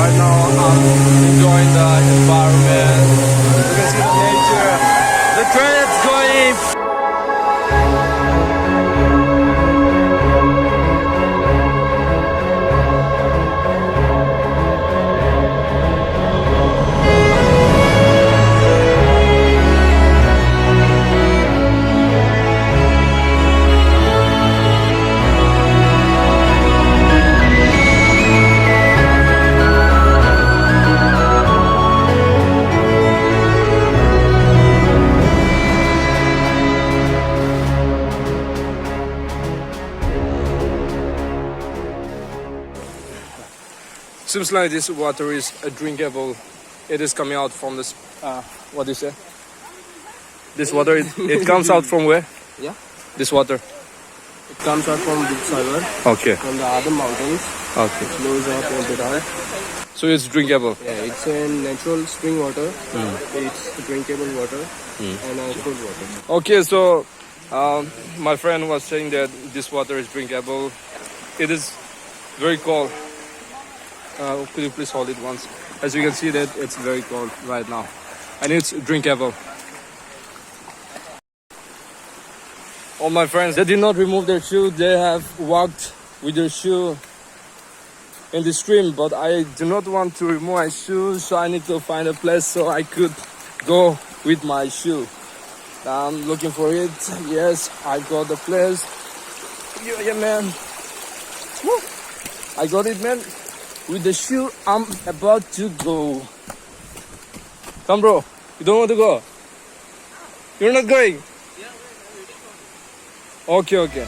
Right now I'm enjoying the environment. You can see the nature. The train is going. Seems like this water is drinkable. It is coming out from this. What do you say? This water, it comes out from where? Yeah, This water. it comes out from Dudhsagar, Okay. from the other mountains. Okay. Flows out into the So it's drinkable. yeah, it's a natural spring water. It's drinkable water and good water. Okay, so my friend was saying that this water is drinkable. It is very cold. Could you please hold it once? As you can see that it's very cold right now. And it's drinkable. All my friends, they did not remove their shoe. They have walked with their shoe in the stream. But I do not want to remove my shoes, so I need to find a place so I could go with my shoe. I'm looking for it. Yes, I got the place. Yeah, man. Woo. I got it, man. With the shoe, I'm about to go. Come, bro. You don't want to go? You're not going? Okay, okay.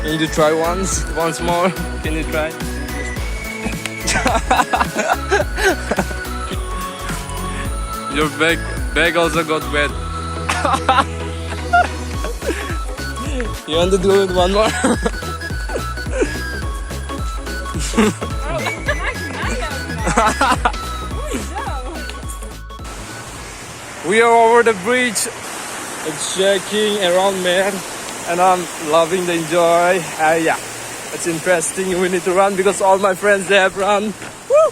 Can you try once more? Can you try? Your bag also got wet. You want to do it one more? We are over the bridge. It's shaking around, man, and I'm loving the enjoy. Yeah, it's interesting. We need to run because all my friends they have run. Woo!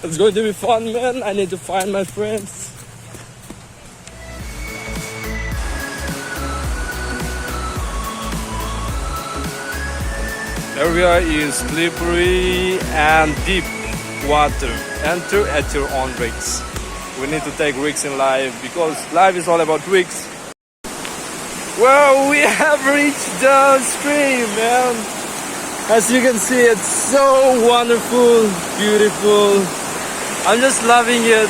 It's going to be fun, man. I need to find my friends. Area is slippery and deep water. Enter at your own risks. We need to take risks in life because life is all about risks. Well, we have reached the stream, man. As you can see, it's so wonderful, beautiful. I'm just loving it.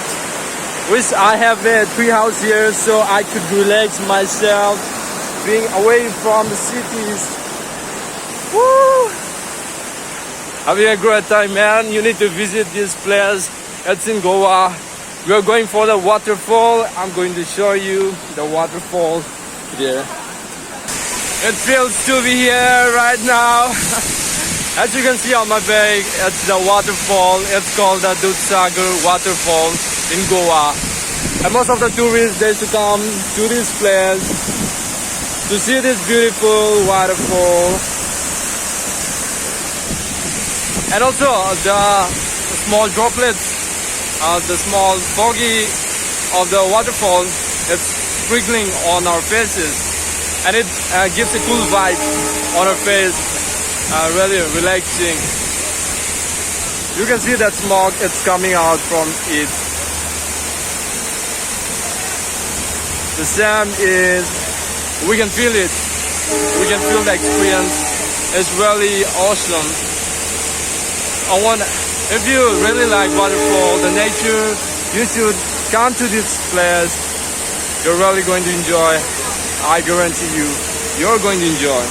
Wish I have a tree house here so I could relax myself, being away from the cities. Woo! Having a great time, man. You need to visit this place. It's in Goa. We are going for the waterfall. I'm going to show you the waterfall there. It feels to be here right now. As you can see on my bag, it's the waterfall. It's called the Dudhsagar Waterfall in Goa. And most of the tourists, they should come to this place to see this beautiful waterfall. And also the small droplets, the small foggy of the waterfall, it's sprinkling on our faces. And it gives a cool vibe on our face, really relaxing. You can see that smoke, it's coming out from it. The same is, we can feel it. We can feel the experience. It's really awesome. If you really like waterfall, the nature, you should come to this place. You're really going to enjoy. I guarantee you, you're going to enjoy.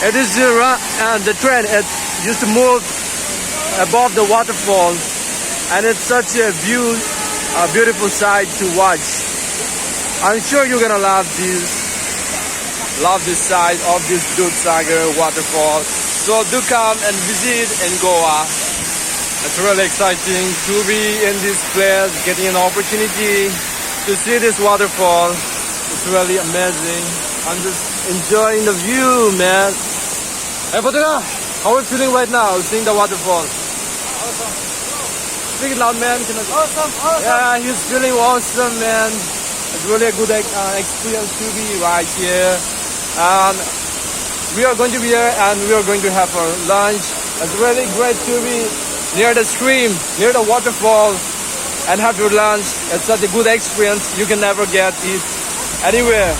It is the train. It used to move above the waterfall, and it's such a beautiful sight to watch. I'm sure you're gonna love this side of this Dudhsagar waterfall. So do come and visit in Goa. It's really exciting to be in this place, getting an opportunity to see this waterfall. It's really amazing. I'm just enjoying the view, man. Hey, Potaga, how are you feeling right now seeing the waterfall? Awesome. Speak it loud, man. Awesome. Yeah, he's feeling awesome, man. It's really a good experience to be right here. And we are going to be here and we are going to have our lunch. It's really great to be near the stream, near the waterfall, and have your lunch. It's such a good experience. You can never get it anywhere.